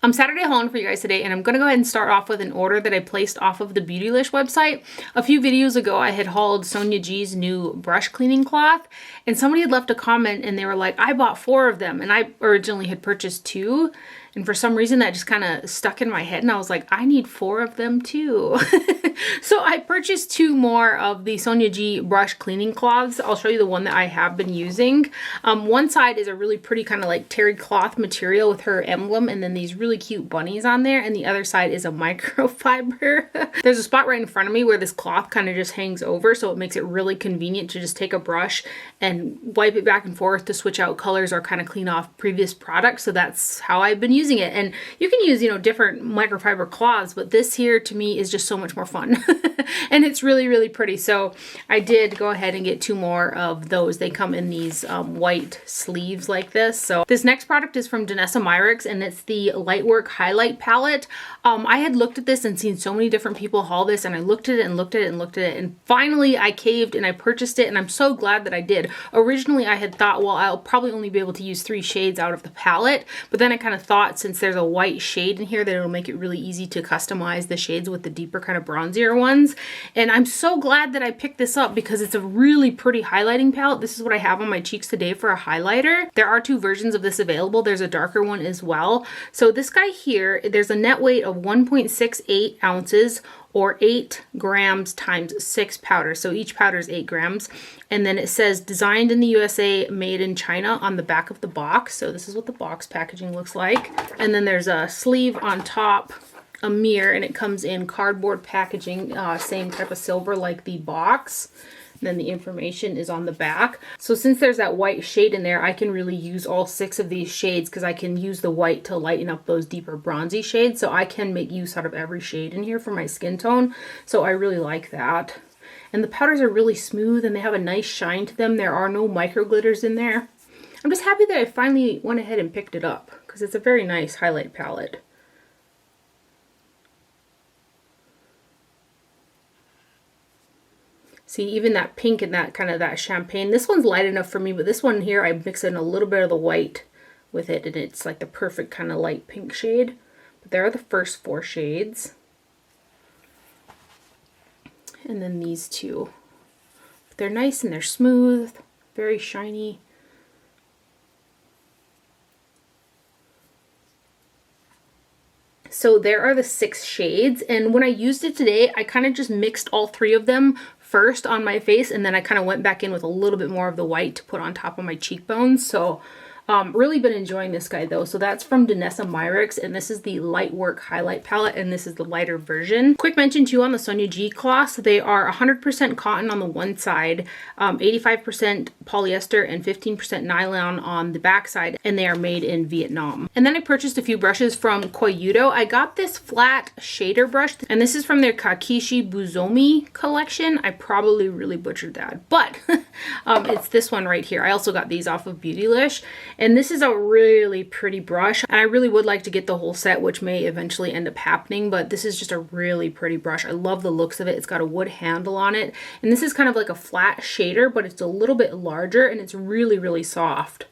I'm Saturday hauling for you guys today, and I'm going to go ahead and start off with an order that I placed off of the Beautylish website. A few videos ago, I had hauled Sonia G's new brush cleaning cloth, and somebody had left a comment and they were like, I bought 4 of them, and I originally had purchased 2. And for some reason that just kind of stuck in my head and I was like, I need 4 of them too. So I purchased 2 more of the Sonia G brush cleaning cloths. I'll show you the one that I have been using. One side is a really pretty kind of like terry cloth material with her emblem and then these really cute bunnies on there. And the other side is a microfiber. There's a spot right in front of me where this cloth kind of just hangs over. So it makes it really convenient to just take a brush and wipe it back and forth to switch out colors or kind of clean off previous products. So that's how I've been using it. And you can use, different microfiber cloths, but this here to me is just so much more fun. And it's really, really pretty. So I did go ahead and get 2 more of those. They come in these white sleeves like this. So this next product is from Danessa Myricks and it's the Lightwork Highlight Palette. I had looked at this and seen so many different people haul this, and I looked at it and looked at it and looked at it, and finally I caved and I purchased it, and I'm so glad that I did. Originally I had thought, well, I'll probably only be able to use 3 shades out of the palette, but then I kind of thought since there's a white shade in here that it'll make it really easy to customize the shades with the deeper kind of bronzier ones. And I'm so glad that I picked this up because it's a really pretty highlighting palette. This is what I have on my cheeks today for a highlighter. There are 2 versions of this available. There's a darker one as well. So this guy here, there's a net weight of 1.68 ounces or 8 grams times 6 powders. So each powder is 8 grams. And then it says designed in the USA, made in China on the back of the box. So this is what the box packaging looks like. And then there's a sleeve on top, a mirror, and it comes in cardboard packaging, same type of silver like the box. Then the information is on the back. So since there's that white shade in there, I can really use all 6 of these shades because I can use the white to lighten up those deeper bronzy shades. So I can make use out of every shade in here for my skin tone. So I really like that. And the powders are really smooth and they have a nice shine to them. There are no micro glitters in there. I'm just happy that I finally went ahead and picked it up because it's a very nice highlight palette. See, even that pink and that kind of that champagne. This one's light enough for me, but this one here, I mix in a little bit of the white with it, and it's like the perfect kind of light pink shade. But there are the first 4 shades. And then these 2. They're nice and they're smooth, very shiny. So there are the 6 shades, and when I used it today, I kind of just mixed all 3 of them first on my face, and then I kind of went back in with a little bit more of the white to put on top of my cheekbones. So really been enjoying this guy though. So that's from Danessa Myricks, and this is the Lightwork Highlight Palette, and this is the lighter version. Quick mention too on the Sonia G cloths, they are 100% cotton on the one side, 85% polyester, and 15% nylon on the back side, and they are made in Vietnam. And then I purchased a few brushes from Koyudo. I got this flat shader brush, and this is from their Kakishi Buzomi collection. I probably really butchered that, but it's this one right here. I also got these off of Beautylish. And this is a really pretty brush. And I really would like to get the whole set, which may eventually end up happening, but this is just a really pretty brush. I love the looks of it. It's got a wood handle on it. And this is kind of like a flat shader, but it's a little bit larger and it's really, really soft.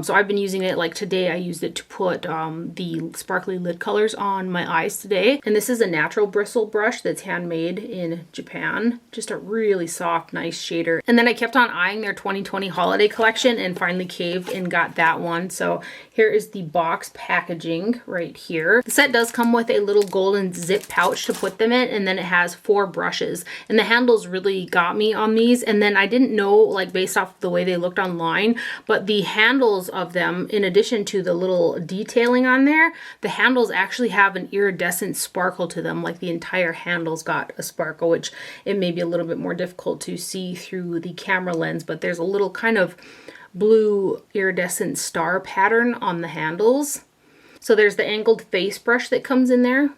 So I've been using it, like today I used it to put the sparkly lid colors on my eyes today. And this is a natural bristle brush that's handmade in Japan. Just a really soft, nice shader. And then I kept on eyeing their 2020 holiday collection and finally caved and got that one. So here is the box packaging right here. The set does come with a little golden zip pouch to put them in, and then it has 4 brushes. And the handles really got me on these. And then I didn't know, like based off the way they looked online, but the handles of them, in addition to the little detailing on there, the handles actually have an iridescent sparkle to them. Like the entire handle's got a sparkle, which it may be a little bit more difficult to see through the camera lens, but there's a little kind of blue iridescent star pattern on the handles. So there's the angled face brush that comes in there.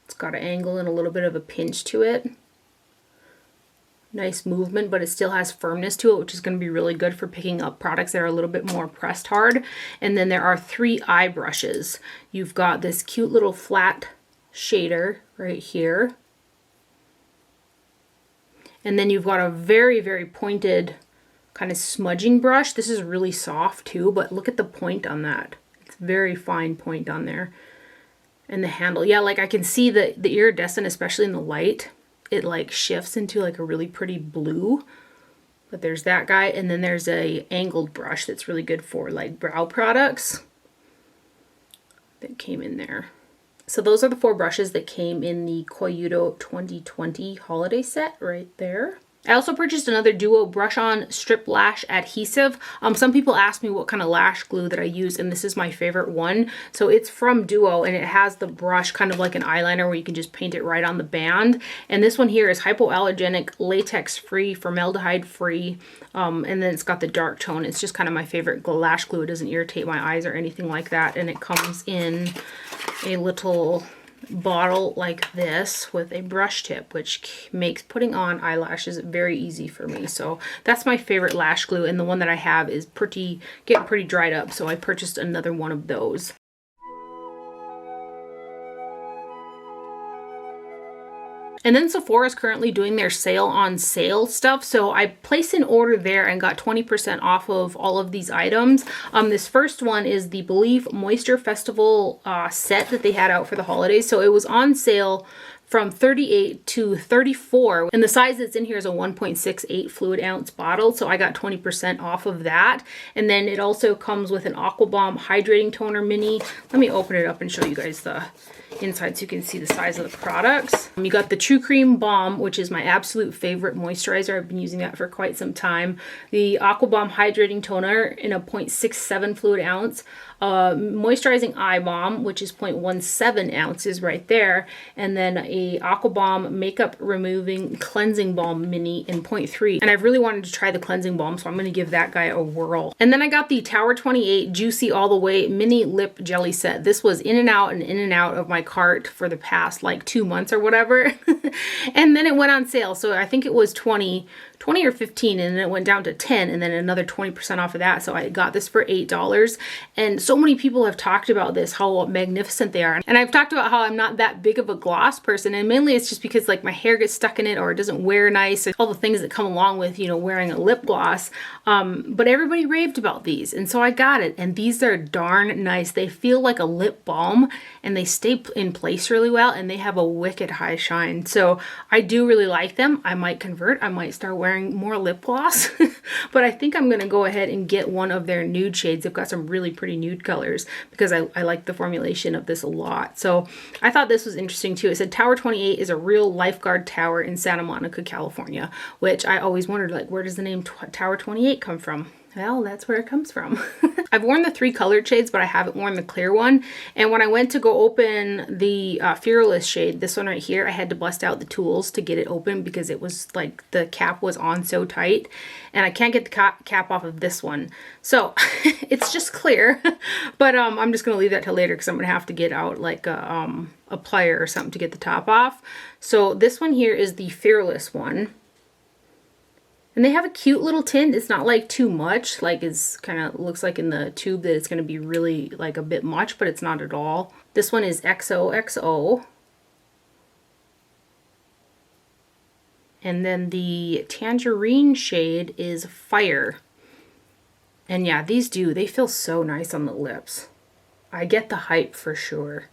It's got an angle and a little bit of a pinch to it. Nice movement, but it still has firmness to it, which is going to be really good for picking up products that are a little bit more pressed hard. And then there are 3 eye brushes. You've got this cute little flat shader right here. And then you've got a very, very pointed kind of smudging brush. This is really soft too, but look at the point on that. It's very fine point on there. And the handle, yeah, like I can see the iridescent, especially in the light, it like shifts into like a really pretty blue. But there's that guy, and then there's a angled brush that's really good for like brow products that came in there. So those are the 4 brushes that came in the Koyudo 2020 holiday set right there. I also purchased another Duo brush on strip lash adhesive. Some people ask me what kind of lash glue that I use, and this is my favorite one. So it's from Duo, and it has the brush kind of like an eyeliner where you can just paint it right on the band. And this one here is hypoallergenic, latex free, formaldehyde free, and then it's got the dark tone. It's just kind of my favorite lash glue. It doesn't irritate my eyes or anything like that, and it comes in a little bottle like this with a brush tip, which makes putting on eyelashes very easy for me. So that's my favorite lash glue, and the one that I have is getting pretty dried up, so I purchased another one of those. And then Sephora is currently doing their sale on sale stuff. So I placed an order there and got 20% off of all of these items. This first one is the Believe Moisture Festival set that they had out for the holidays. So it was on sale from 38 to 34, and the size that's in here is a 1.68 fluid ounce bottle, so I got 20% off of that. And then it also comes with an Aqua Bomb hydrating toner mini. Let me open it up and show you guys the inside so you can see the size of the products. You got the True Cream Balm, which is my absolute favorite moisturizer. I've been using that for quite some time. The Aqua Bomb hydrating toner in a 0.67 fluid ounce. Moisturizing eye balm, which is 0.17 ounces right there, and then a Aqua Bomb makeup removing cleansing balm mini in 0.3. And I've really wanted to try the cleansing balm, so I'm going to give that guy a whirl. And then I got the Tower 28 Juicy All the Way mini lip jelly set. This was in and out of my cart for the past like 2 months or whatever. And then it went on sale, so I think it was 20 or 15, and then it went down to 10, and then another 20% off of that. So I got this for $8, and so many people have talked about this, how magnificent they are. And I've talked about how I'm not that big of a gloss person, and mainly it's just because like my hair gets stuck in it, or it doesn't wear nice, and all the things that come along with, you know, wearing a lip gloss. But everybody raved about these, and so I got it, and these are darn nice. They feel like a lip balm, and they stay in place really well, and they have a wicked high shine. So I do really like them. I might convert. I might start wearing more lip gloss, but I think I'm going to go ahead and get one of their nude shades. They've got some really pretty nude colors because I like the formulation of this a lot. So I thought this was interesting too. It said Tower 28 is a real lifeguard tower in Santa Monica, California, which I always wondered, like, where does the name Tower 28 come from? Well, that's where it comes from. I've worn the 3 colored shades, but I haven't worn the clear one. And when I went to go open the Fearless shade, this one right here, I had to bust out the tools to get it open because it was like the cap was on so tight. And I can't get the cap off of this one. So it's just clear. But I'm just going to leave that till later because I'm going to have to get out like a plier or something to get the top off. So this one here is the Fearless one. And they have a cute little tint. It's not like too much, like it's kind of looks like in the tube that it's going to be really like a bit much, but it's not at all. This one is XOXO. And then the Tangerine shade is Fire. And yeah, these they feel so nice on the lips. I get the hype for sure.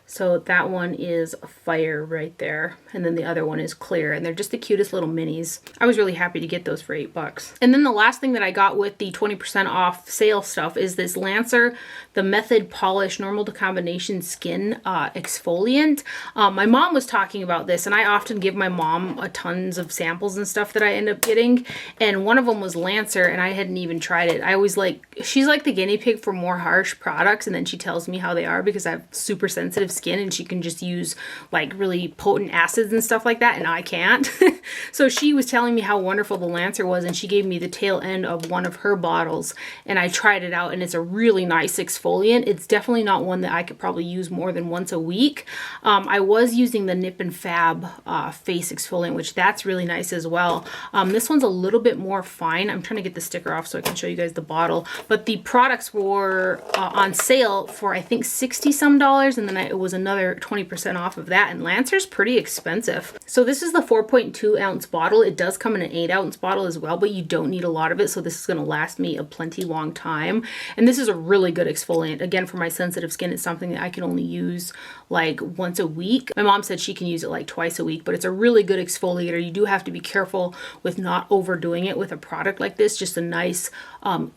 So that one is Fire right there. And then the other one is Clear. And they're just the cutest little minis. I was really happy to get those for $8. And then the last thing that I got with the 20% off sale stuff is this Lancer, the Method Polish Normal to Combination Skin Exfoliant. My mom was talking about this, and I often give my mom tons of samples and stuff that I end up getting. And one of them was Lancer, and I hadn't even tried it. I always she's like the guinea pig for more harsh products, and then she tells me how they are because I have super sensitive skin and she can just use like really potent acids and stuff like that, and I can't. So she was telling me how wonderful the Lancer was, and she gave me the tail end of one of her bottles, and I tried it out, and it's a really nice exfoliant. It's definitely not one that I could probably use more than once a week. I was using the Nip and Fab face exfoliant, which that's really nice as well. This one's a little bit more fine. I'm trying to get the sticker off so I can show you guys the bottle, but the products were on sale for I think $60 some, and then it was was another 20% off of that, and Lancer's pretty expensive. So this is the 4.2 ounce bottle. It does come in an 8 ounce bottle as well, but you don't need a lot of it, so this is going to last me a plenty long time. And this is a really good exfoliant. Again, for my sensitive skin, it's something that I can only use like once a week. My mom said she can use it like twice a week, but it's a really good exfoliator. You do have to be careful with not overdoing it with a product like this. Just a nice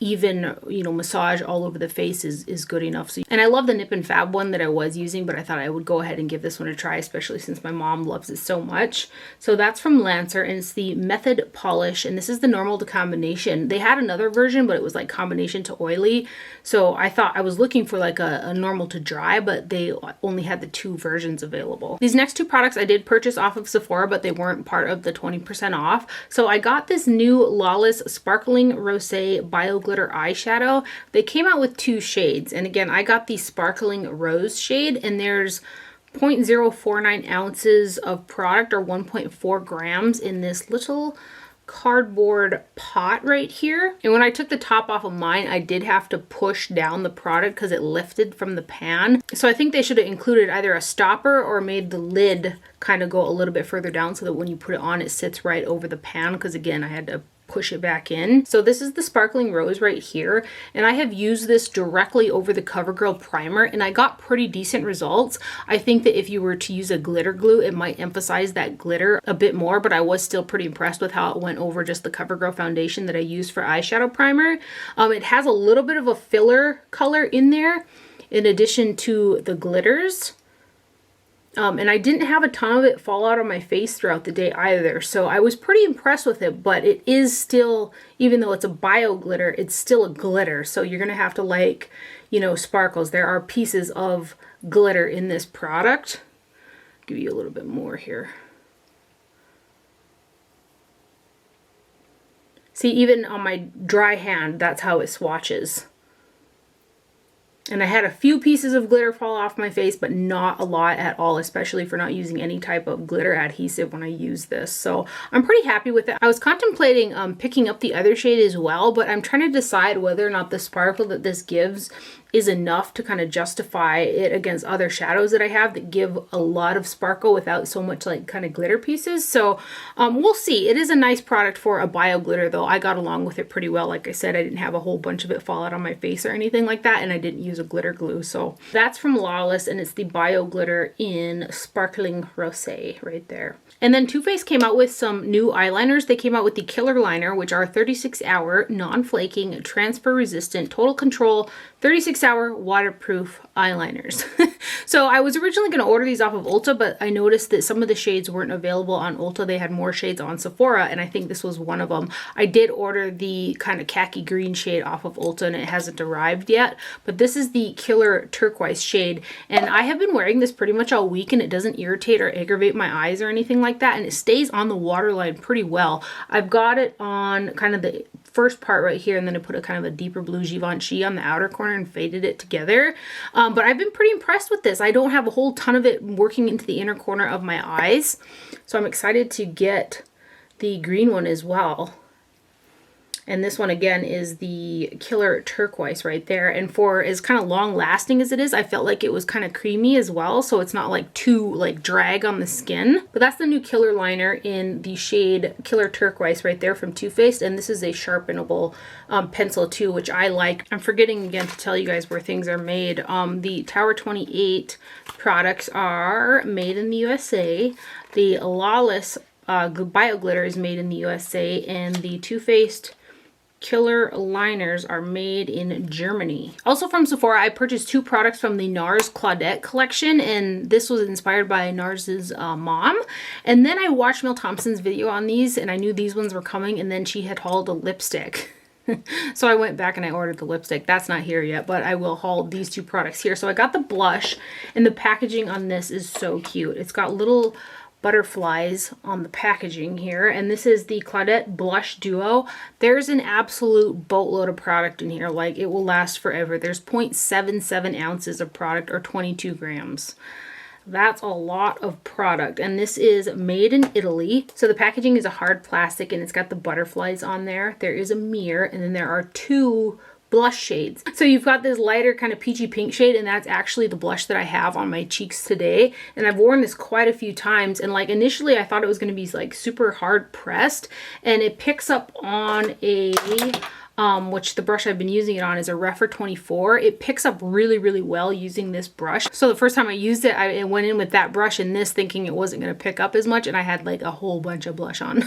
even, you know, massage all over the face is good enough. So, and I love the Nip and Fab one that I was using, but I thought I would go ahead and give this one a try, especially since my mom loves it so much. So that's from Lancer, and it's the Method Polish, and this is the normal to combination. They had another version, but it was like combination to oily. So I thought I was looking for like a normal to dry, but they only had the 2 versions available. These next 2 products I did purchase off of Sephora, but they weren't part of the 20% off. So I got this new Lawless Sparkling Rosé Bio Glitter eyeshadow. They came out with 2 shades, and again, I got the Sparkling Rose shade, and there's 0.049 ounces of product, or 1.4 grams in this little cardboard pot right here. And when I took the top off of mine, I did have to push down the product because it lifted from the pan. So I think they should have included either a stopper or made the lid kind of go a little bit further down so that when you put it on, it sits right over the pan, because again, I had to push it back in. So this is the Sparkling Rose right here, and I have used this directly over the CoverGirl primer, and I got pretty decent results. I think that if you were to use a glitter glue, it might emphasize that glitter a bit more, but I was still pretty impressed with how it went over just the CoverGirl foundation that I used for eyeshadow primer. It has a little bit of a filler color in there in addition to the glitters. And I didn't have a ton of it fall out on my face throughout the day either. So I was pretty impressed with it, but it is still, even though it's a bio glitter, it's still a glitter. So you're going to have to, like, you know, sparkles. There are pieces of glitter in this product. I'll give you a little bit more here. See, even on my dry hand, that's how it swatches. And I had a few pieces of glitter fall off my face, but not a lot at all, especially for not using any type of glitter adhesive when I use this. So I'm pretty happy with it. I was contemplating picking up the other shade as well, but I'm trying to decide whether or not the sparkle that this gives is enough to kind of justify it against other shadows that I have that give a lot of sparkle without so much like kind of glitter pieces. So we'll see. It is a nice product for a bio glitter though. I got along with it pretty well. Like I said, I didn't have a whole bunch of it fall out on my face or anything like that, and I didn't use a glitter glue. So that's from Lawless, and it's the bio glitter in Sparkling Rosé right there. And then Too Faced came out with some new eyeliners. They came out with the Killer Liner, which are 36-hour, non-flaking, transfer-resistant, total control, 36-hour waterproof eyeliners. So I was originally going to order these off of Ulta, but I noticed that some of the shades weren't available on Ulta. They had more shades on Sephora, and I think this was one of them. I did order the kind of khaki green shade off of Ulta, and it hasn't arrived yet. But this is the Killer Turquoise shade, and I have been wearing this pretty much all week, and it doesn't irritate or aggravate my eyes or anything like that, and it stays on the waterline pretty well. I've got it on kind of the first part right here, and then I put a kind of a deeper blue Givenchy on the outer corner and faded it together. But I've been pretty impressed with this. I don't have a whole ton of it working into the inner corner of my eyes, so I'm excited to get the green one as well. And this one again is the Killer Turquoise right there. And for as kind of long lasting as it is, I felt like it was kind of creamy as well. So it's not like too like drag on the skin. But that's the new Killer Liner in the shade Killer Turquoise right there from Too Faced. And this is a sharpenable pencil too, which I like. I'm forgetting again to tell you guys where things are made. The Tower 28 products are made in the USA. The Lawless Bio Glitter is made in the USA. And the Too Faced Killer Liners are made in Germany. Also from Sephora, I purchased 2 products from the Nars Claudette collection, and this was inspired by Nars's mom. And then I watched Mel Thompson's video on these, and I knew these ones were coming, and then she had hauled a lipstick. So I went back and I ordered the lipstick. That's not here yet, but I will haul these 2 products here. So I got the blush, and the packaging on this is so cute. It's got little butterflies on the packaging here, and this is the Claudette Blush Duo. There's an absolute boatload of product in here. Like, it will last forever. There's 0.77 ounces of product, or 22 grams. That's a lot of product, and this is made in Italy. So the packaging is a hard plastic, and it's got the butterflies on there. There is a mirror, and then there are 2 blush shades. So you've got this lighter kind of peachy pink shade, and that's actually the blush that I have on my cheeks today. And I've worn this quite a few times, and like initially I thought it was going to be like super hard pressed, and it picks up on a which the brush I've been using it on is a Refer 24. It picks up really, really well using this brush. So the first time I used it, I went in with that brush and this thinking it wasn't going to pick up as much, and I had like a whole bunch of blush on.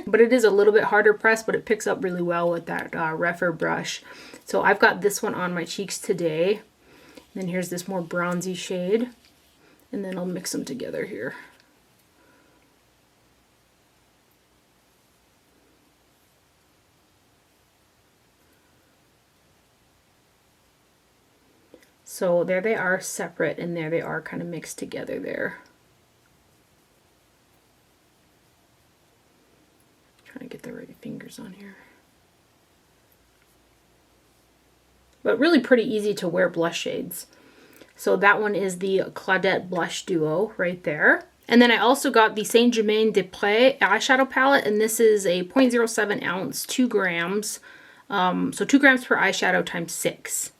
But it is a little bit harder pressed, but it picks up really well with that Refer brush. So I've got this one on my cheeks today. And then here's this more bronzy shade. And then I'll mix them together here. So there they are separate, and there they are kind of mixed together there. Trying to get the right fingers on here. But really pretty easy to wear blush shades. So that one is the Claudette Blush Duo right there. And then I also got the Saint Germain des Prés eyeshadow palette, and this is a 0.07 ounce, 2 grams. So 2 grams per eyeshadow times 6.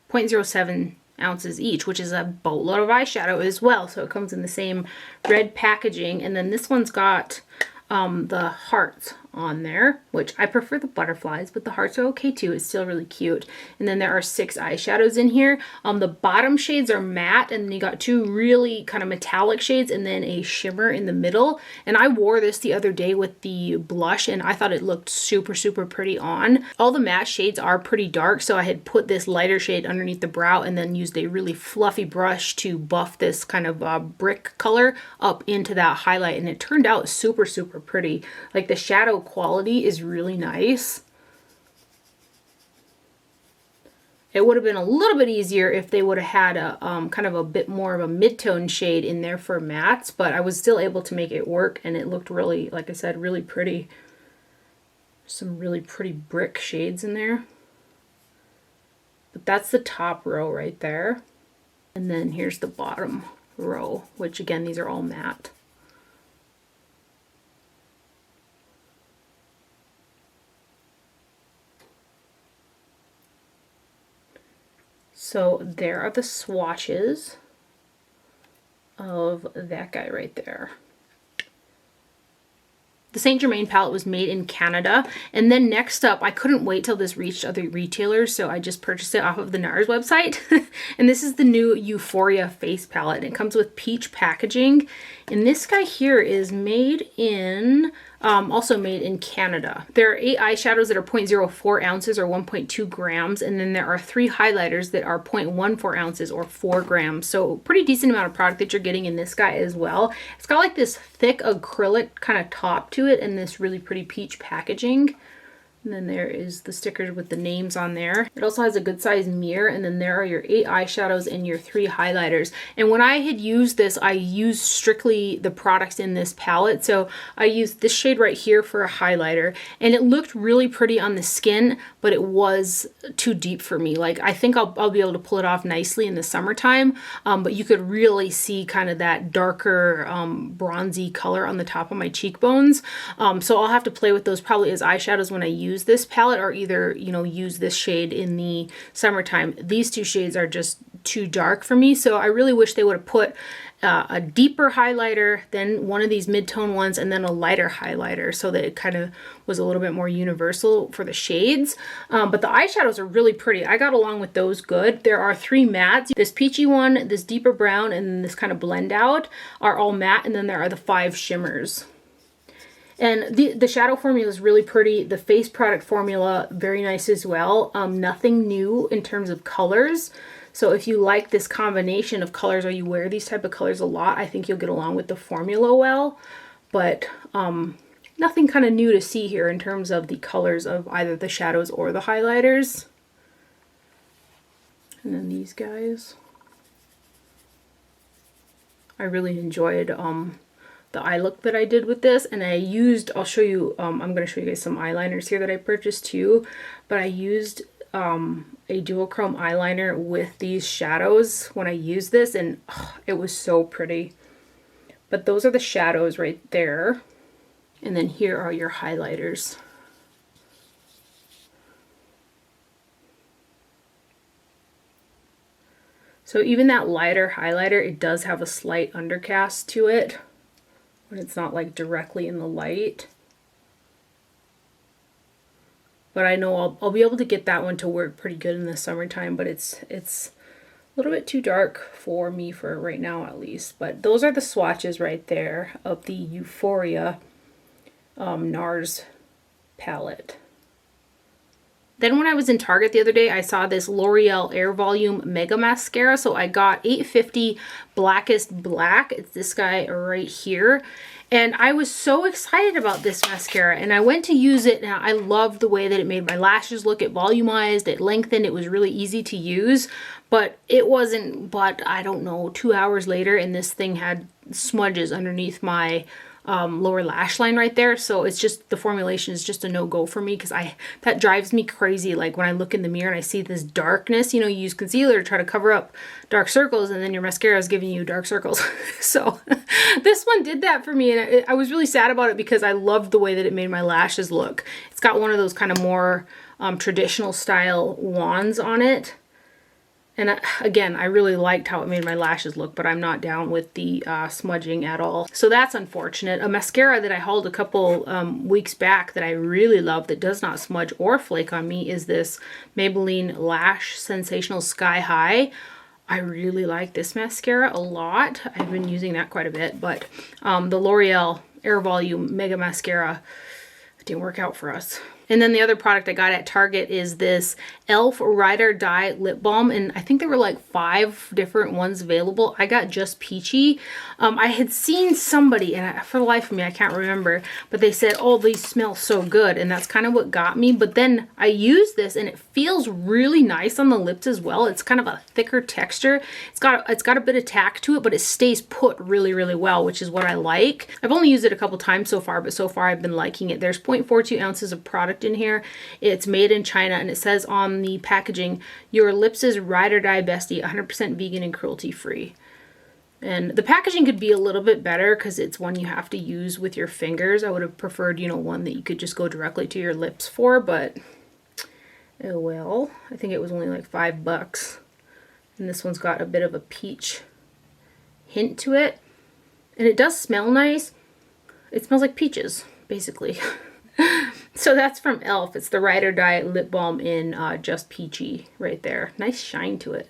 0.07 ounces each, which is a boatload of eyeshadow as well. So it comes in the same red packaging. And then this one's got the hearts on there, which I prefer the butterflies, but the hearts are okay too. It's still really cute. And then there are 6 eyeshadows in here. The bottom shades are matte, and then you got 2 really kind of metallic shades and then a shimmer in the middle. And I wore this the other day with the blush, and I thought it looked super, super pretty on. All the matte shades are pretty dark, so I had put this lighter shade underneath the brow and then used a really fluffy brush to buff this kind of brick color up into that highlight, and it turned out super, super pretty. Like the shadow quality is really nice. It would have been a little bit easier if they would have had a kind of a bit more of a mid-tone shade in there for mattes, but I was still able to make it work, and it looked really, like I said, really pretty. Some really pretty brick shades in there. But that's the top row right there. And then here's the bottom row, which again, these are all matte. So there are the swatches of that guy right there. The Saint Germain palette was made in Canada. And then next up, I couldn't wait till this reached other retailers, so I just purchased it off of the Nars website. And this is the new Euphoria face palette. It comes with peach packaging. And this guy here is made in, also made in Canada. There are 8 eyeshadows that are 0.04 ounces or 1.2 grams. And then there are 3 highlighters that are 0.14 ounces or 4 grams. So pretty decent amount of product that you're getting in this guy as well. It's got like this thick acrylic kind of top to it and this really pretty peach packaging. And then there is the stickers with the names on there. It also has a good size mirror, and then there are your 8 eyeshadows and your 3 highlighters. And when I had used this, I used strictly the products in this palette. So I used this shade right here for a highlighter, and it looked really pretty on the skin, but it was too deep for me. Like, I think I'll be able to pull it off nicely in the summertime, but you could really see kind of that darker bronzy color on the top of my cheekbones. So I'll have to play with those probably as eyeshadows when I use this palette, or either, you know, use this shade in the summertime. These 2 shades are just too dark for me, so I really wish they would have put a deeper highlighter, then one of these mid-tone ones, and then a lighter highlighter, so that it kind of was a little bit more universal for the shades. But the eyeshadows are really pretty. I got along with those good. There are 3 mattes. This peachy one, this deeper brown, and then this kind of blend out are all matte, and then there are the 5 shimmers. And the shadow formula is really pretty. The face product formula, very nice as well. Nothing new in terms of colors. So if you like this combination of colors, or you wear these type of colors a lot, I think you'll get along with the formula well. But nothing kind of new to see here in terms of the colors of either the shadows or the highlighters. And then these guys. I really enjoyed the eye look that I did with this, and I used, I'll show you, I'm going to show you guys some eyeliners here that I purchased too, but I used a dual chrome eyeliner with these shadows when I used this, and it was so pretty. But those are the shadows right there, and then here are your highlighters. So even that lighter highlighter, it does have a slight undercast to it when it's not like directly in the light. But I know I'll be able to get that one to work pretty good in the summertime, but it's a little bit too dark for me for right now at least. But those are the swatches right there of the Euphoria Nars palette. Then when I was in Target the other day, I saw this L'Oreal Air Volume Mega Mascara. So I got 850 Blackest Black. It's this guy right here. And I was so excited about this mascara. And I went to use it and I loved the way that it made my lashes look. It volumized, it lengthened, it was really easy to use. But it wasn't, but I don't know, 2 hours later and this thing had smudges underneath my lower lash line right there. So it's just, the formulation is just a no-go for me because that drives me crazy. Like when I look in the mirror and I see this darkness, you know, you use concealer to try to cover up dark circles and then your mascara is giving you dark circles. So this one did that for me and I was really sad about it because I loved the way that it made my lashes look. It's got one of those kind of more traditional style wands on it. And again, I really liked how it made my lashes look, but I'm not down with the smudging at all. So that's unfortunate. A mascara that I hauled a couple weeks back that I really love that does not smudge or flake on me is this Maybelline Lash Sensational Sky High. I really like this mascara a lot. I've been using that quite a bit, but the L'Oreal Air Volume Mega Mascara didn't work out for us. And then the other product I got at Target is this e.l.f. Ride or Die Lip Balm. And I think there were like 5 different ones available. I got just Peachy. I had seen somebody, and for the life of me, I can't remember, but they said, oh, these smell so good. And that's kind of what got me. But then I used this and it feels really nice on the lips as well. It's kind of a thicker texture. It's got a bit of tack to it, but it stays put really, really well, which is what I like. I've only used it a couple times so far, but so far I've been liking it. There's 0.42 ounces of product in here. It's made in China and it says on the packaging, your lips' ride or die bestie, 100% vegan and cruelty free. And the packaging could be a little bit better because it's one you have to use with your fingers. I would have preferred, you know, one that you could just go directly to your lips for, but oh well. I think it was only like $5. And this one's got a bit of a peach hint to it. And it does smell nice. It smells like peaches, basically. So that's from e.l.f. It's the Ride or Die Lip Balm in Just Peachy right there. Nice shine to it.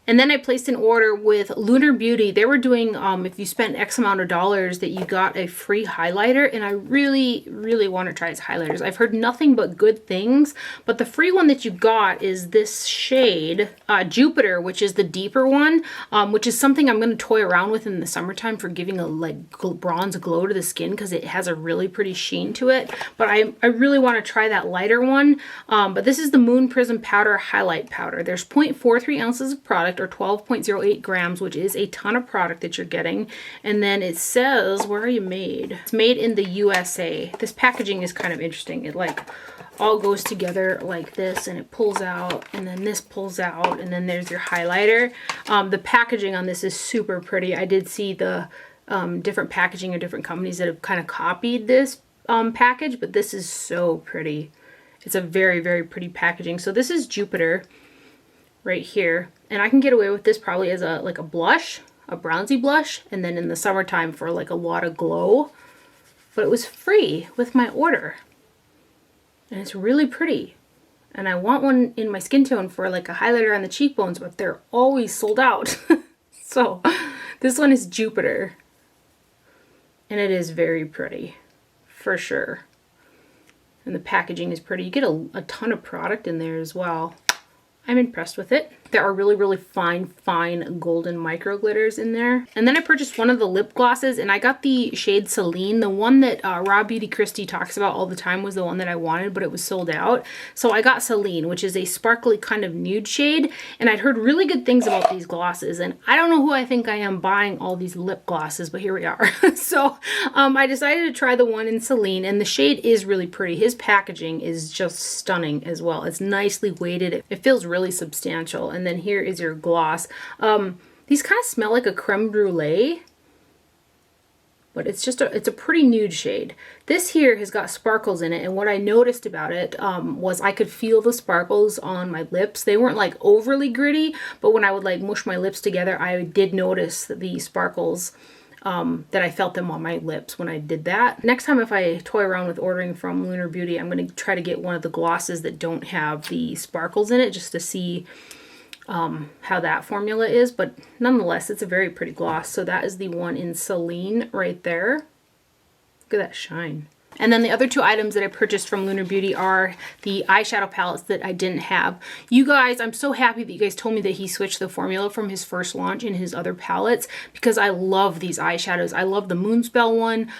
And then I placed an order with Lunar Beauty. They were doing, if you spent X amount of dollars, that you got a free highlighter. And I really, really want to try its highlighters. I've heard nothing but good things. But the free one that you got is this shade, Jupiter, which is the deeper one, which is something I'm going to toy around with in the summertime for giving a like bronze glow to the skin because it has a really pretty sheen to it. But I really want to try that lighter one. But this is the Moon Prism Powder Highlight Powder. There's 0.43 ounces of product, or 12.08 grams, which is a ton of product that you're getting. And then it says, where are you made? It's made in the USA. This packaging is kind of interesting. It like all goes together like this and it pulls out and then this pulls out and then there's your highlighter. The packaging on this is super pretty. I did see the different packaging of different companies that have kind of copied this package, but this is so pretty. It's a very, very pretty packaging. So this is Jupiter right here. And I can get away with this probably as a blush, a bronzy blush, and then in the summertime for like a lot of glow. But it was free with my order. And it's really pretty. And I want one in my skin tone for like a highlighter on the cheekbones, but they're always sold out. So this one is Jupiter. And it is very pretty, for sure. And the packaging is pretty. You get a ton of product in there as well. I'm impressed with it. There are really, really fine golden micro glitters in there. And then I purchased one of the lip glosses and I got the shade Celine. The one that Raw Beauty Christy talks about all the time was the one that I wanted, but it was sold out. So I got Celine, which is a sparkly kind of nude shade. And I'd heard really good things about these glosses. And I don't know who I think I am buying all these lip glosses, but here we are. So I decided to try the one in Celine, and the shade is really pretty. His packaging is just stunning as well. It's nicely weighted. It feels really substantial. And then here is your gloss. These kind of smell like a creme brulee. but it's a pretty nude shade. This here has got sparkles in it, and what I noticed about it was I could feel the sparkles on my lips. They weren't like overly gritty, but when I would like mush my lips together, I did notice the sparkles, that I felt them on my lips when I did that. Next time if I toy around with ordering from Lunar Beauty, I'm going to try to get one of the glosses that don't have the sparkles in it, just to see how that formula is. But nonetheless, it's a very pretty gloss. So that is the one in Celine right there. Look at that shine. And then the other two items that I purchased from Lunar Beauty are the eyeshadow palettes that I didn't have. You guys, I'm so happy that you guys told me that he switched the formula from his first launch in his other palettes, because I love these eyeshadows. I love the Moonspell one.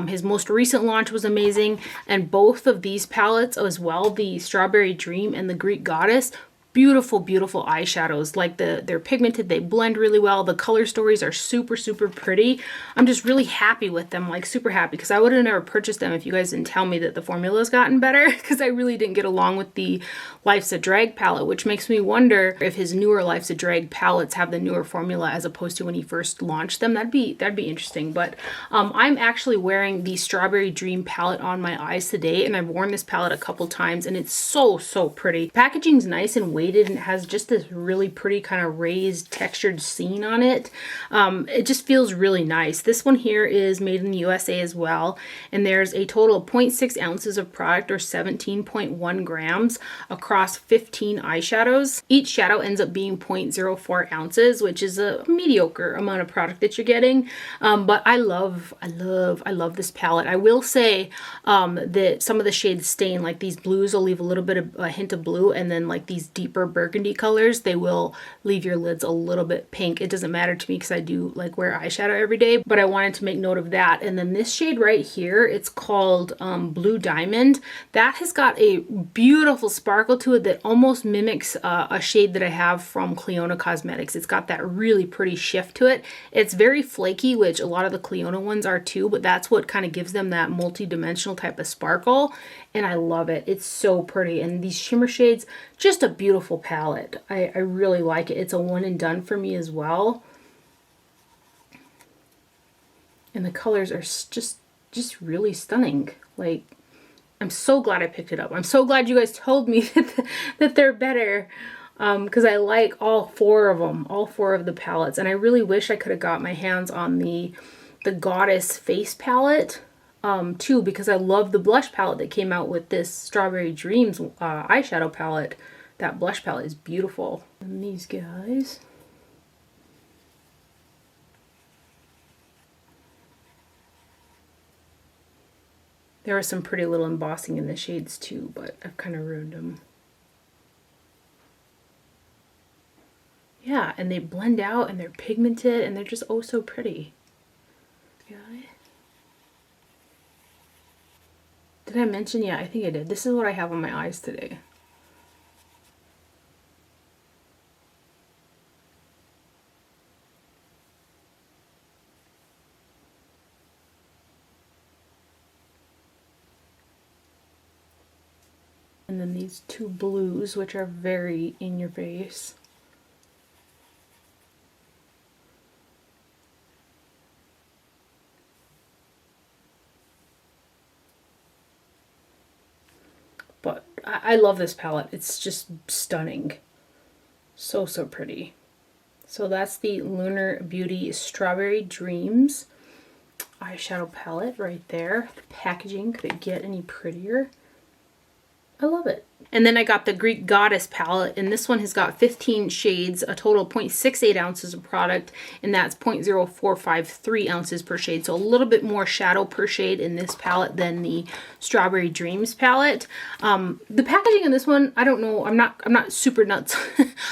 His most recent launch was amazing. And both of these palettes as well, the Strawberry Dream and the Greek Goddess, beautiful, beautiful eyeshadows. Like they're pigmented, they blend really well. The color stories are super, super pretty. I'm just really happy with them, like super happy, because I would have never purchased them if you guys didn't tell me that the formula's gotten better, because I really didn't get along with the Life's a Drag palette, which makes me wonder if his newer Life's a Drag palettes have the newer formula as opposed to when he first launched them. That'd be interesting. But I'm actually wearing the Strawberry Dream palette on my eyes today, and I've worn this palette a couple times, and it's so, so pretty. Packaging's nice and weighted, and it has just this really pretty kind of raised textured sheen on it. It just feels really nice. This one here is made in the USA as well, and there's a total of 0.6 ounces of product, or 17.1 grams, across 15 eyeshadows. Each shadow ends up being 0.04 ounces, which is a mediocre amount of product that you're getting. But I love this palette. I will say that some of the shades stain, like these blues will leave a little bit of a hint of blue, and then like these deeper burgundy colors, they will leave your lids a little bit pink. It doesn't matter to me because I do like wear eyeshadow every day, but I wanted to make note of that. And then this shade right here, it's called Blue Diamond. That has got a beautiful sparkle to it that almost mimics a shade that I have from Clionadh Cosmetics. It's got that really pretty shift to it. It's very flaky, which a lot of the Clionadh ones are too, but that's what kind of gives them that multi-dimensional type of sparkle, and I love it. It's so pretty. And these shimmer shades, just a beautiful palette. I really like it. It's a one and done for me as well. And the colors are just really stunning. Like, I'm so glad I picked it up. I'm so glad you guys told me that they're better, because I like all four of them, all four of the palettes. And I really wish I could have got my hands on the Goddess face palette too, because I love the blush palette that came out with this Strawberry Dreams eyeshadow palette. That blush palette is beautiful. And these guys. There was some pretty little embossing in the shades too, but I've kind of ruined them. Yeah, and they blend out and they're pigmented and they're just oh so pretty. Yeah. Did I mention? Yeah, I think I did. This is what I have on my eyes today. And then these two blues, which are very in your face. But I love this palette. It's just stunning. So, so pretty. So that's the Lunar Beauty Strawberry Dreams eyeshadow palette right there. The packaging, could it get any prettier? I love it. And then I got the Greek Goddess palette, and this one has got 15 shades, a total of 0.68 ounces of product, and that's 0.0453 ounces per shade. So a little bit more shadow per shade in this palette than the Strawberry Dreams palette. The packaging in this one, I don't know, I'm not super nuts.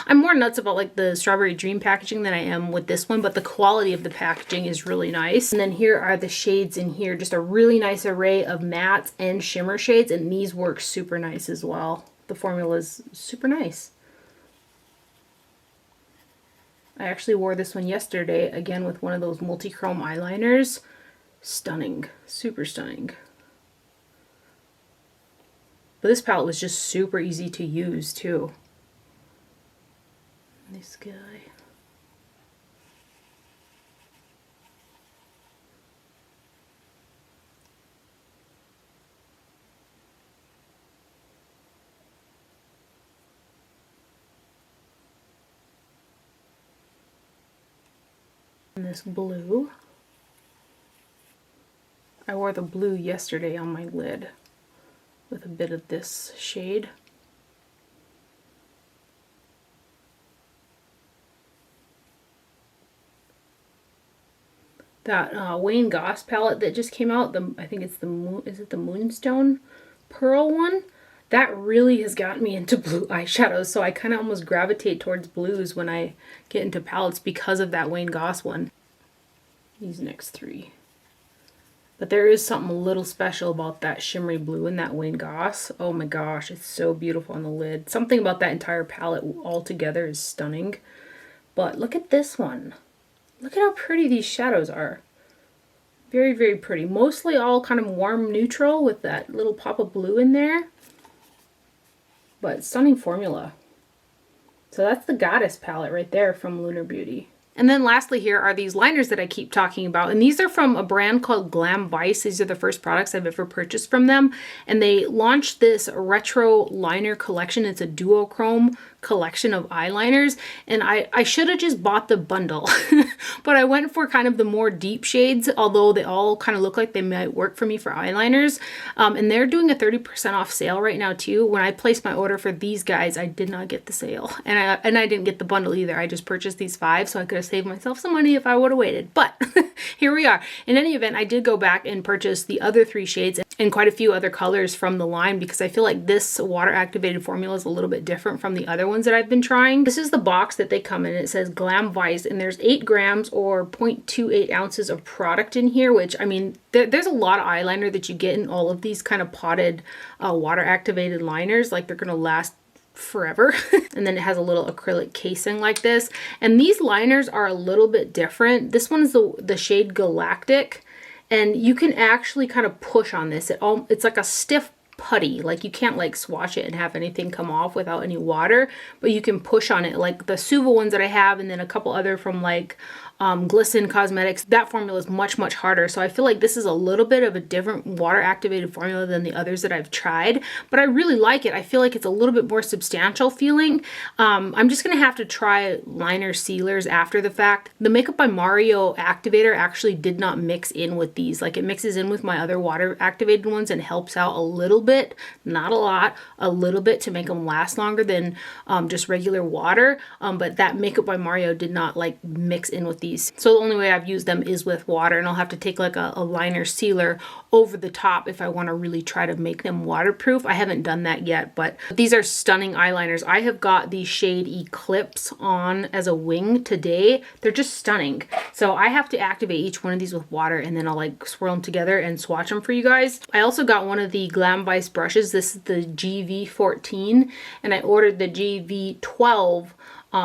I'm more nuts about like the Strawberry Dream packaging than I am with this one, but the quality of the packaging is really nice. And then here are the shades in here, just a really nice array of mattes and shimmer shades, and these work super nice as well. The formula is super nice. I actually wore this one yesterday, again with one of those multi-chrome eyeliners. Stunning, super stunning. But this palette was just super easy to use too. This guy. And this blue. I wore the blue yesterday on my lid with a bit of this shade. That Wayne Goss palette that just came out, I think it's the Moonstone Pearl one? That really has gotten me into blue eyeshadows, so I kind of almost gravitate towards blues when I get into palettes because of that Wayne Goss one. These next three. But there is something a little special about that shimmery blue and that Wayne Goss. Oh my gosh, it's so beautiful on the lid. Something about that entire palette altogether is stunning. But look at this one. Look at how pretty these shadows are. Very, very pretty. Mostly all kind of warm neutral with that little pop of blue in there. But stunning formula. So that's the Goddess palette right there from Lunar Beauty. And then lastly here are these liners that I keep talking about. And these are from a brand called Glam Vice. These are the first products I've ever purchased from them. And they launched this retro liner collection. It's a duochrome collection of eyeliners. And I should have just bought the bundle. But I went for kind of the more deep shades, although they all kind of look like they might work for me for eyeliners. And they're doing a 30% off sale right now too. When I placed my order for these guys, I did not get the sale. And I didn't get the bundle either. I just purchased these 5, so I could have saved myself some money if I would have waited. But here we are. In any event, I did go back and purchase the other 3 shades and quite a few other colors from the line because I feel like this water activated formula is a little bit different from the other ones that I've been trying. This is the box that they come in. It says Glam Vice, and there's 8 grams or 0.28 ounces of product in here, which, I mean, there's a lot of eyeliner that you get in all of these kind of potted water activated liners. Like, they're gonna last forever. And then it has a little acrylic casing like this. And these liners are a little bit different. This one is the shade Galactic, and you can actually kind of push on this. It's like a stiff putty. Like, you can't like swatch it and have anything come off without any water, but you can push on it. Like the Suva ones that I have, and then a couple other from like Glisten Cosmetics, that formula is much, much harder. So I feel like this is a little bit of a different water activated formula than the others that I've tried, but I really like it. I feel like it's a little bit more substantial feeling. I'm just gonna have to try liner sealers after the fact. The Makeup by Mario activator actually did not mix in with these. Like, it mixes in with my other water activated ones and helps out a little bit, not a lot, a little bit, to make them last longer than just regular water. But that Makeup by Mario did not like mix in with these. So the only way I've used them is with water, and I'll have to take like a liner sealer over the top if I want to really try to make them waterproof. I haven't done that yet, but these are stunning eyeliners. I have got the shade Eclipse on as a wing today. They're just stunning. So I have to activate each one of these with water, and then I'll like swirl them together and swatch them for you guys. I also got one of the Glam Vice brushes. This is the GV14, and I ordered the GV12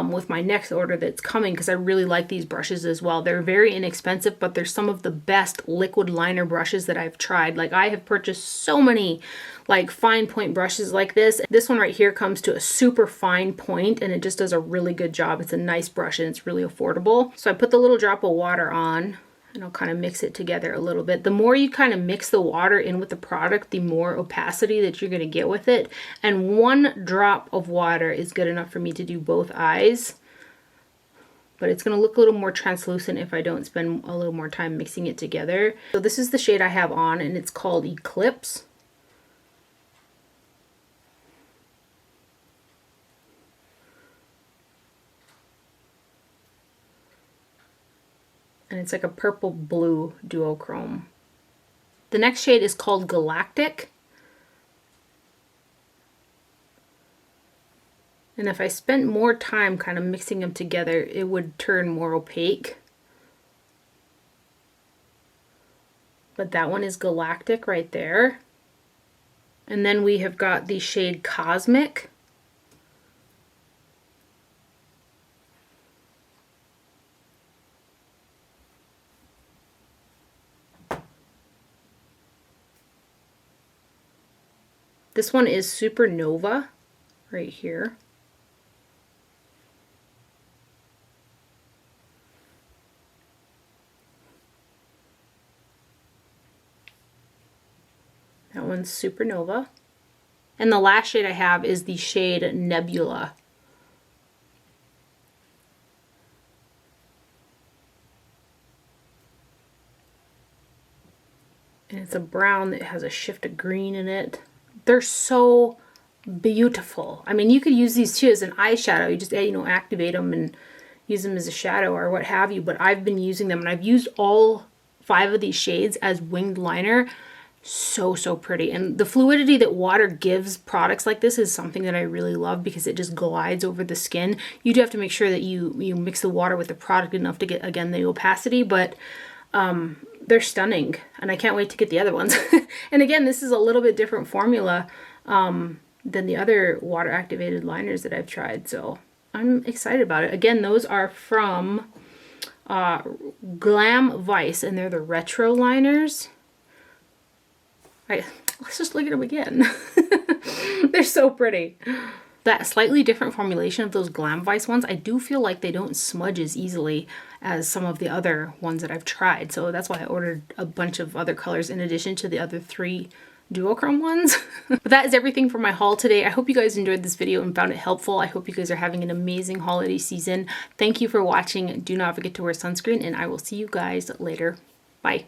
with my next order that's coming because I really like these brushes as well. They're very inexpensive, but they're some of the best liquid liner brushes that I've tried. Like, I have purchased so many like fine point brushes like this. This one right here comes to a super fine point, and it just does a really good job. It's a nice brush and it's really affordable. So I put the little drop of water on, and I'll kind of mix it together a little bit. The more you kind of mix the water in with the product, the more opacity that you're going to get with it. And 1 drop of water is good enough for me to do both eyes. But it's going to look a little more translucent if I don't spend a little more time mixing it together. So this is the shade I have on, and it's called Eclipse. And it's like a purple blue duochrome. The next shade is called Galactic. And if I spent more time kind of mixing them together, it would turn more opaque. But that one is Galactic right there. And then we have got the shade Cosmic. This one is Supernova right here. That one's Supernova. And the last shade I have is the shade Nebula. And it's a brown that has a shift of green in it. They're so beautiful. I mean, you could use these too as an eyeshadow. You just, you know, activate them and use them as a shadow or what have you. But I've been using them, and I've used all 5 of these shades as winged liner. So pretty. And the fluidity that water gives products like this is something that I really love, because it just glides over the skin. You do have to make sure that you mix the water with the product enough to get, again, the opacity, but they're stunning, and I can't wait to get the other ones. And again, this is a little bit different formula than the other water activated liners that I've tried, so I'm excited about it. Again, those are from Glam Vice, and they're the retro liners. Let's just look at them again. They're so pretty. That slightly different formulation of those Glam Vice ones, I do feel like they don't smudge as easily as some of the other ones that I've tried. So that's why I ordered a bunch of other colors in addition to the other 3 duochrome ones. But that is everything for my haul today. I hope you guys enjoyed this video and found it helpful. I hope you guys are having an amazing holiday season. Thank you for watching. Do not forget to wear sunscreen, and I will see you guys later. Bye.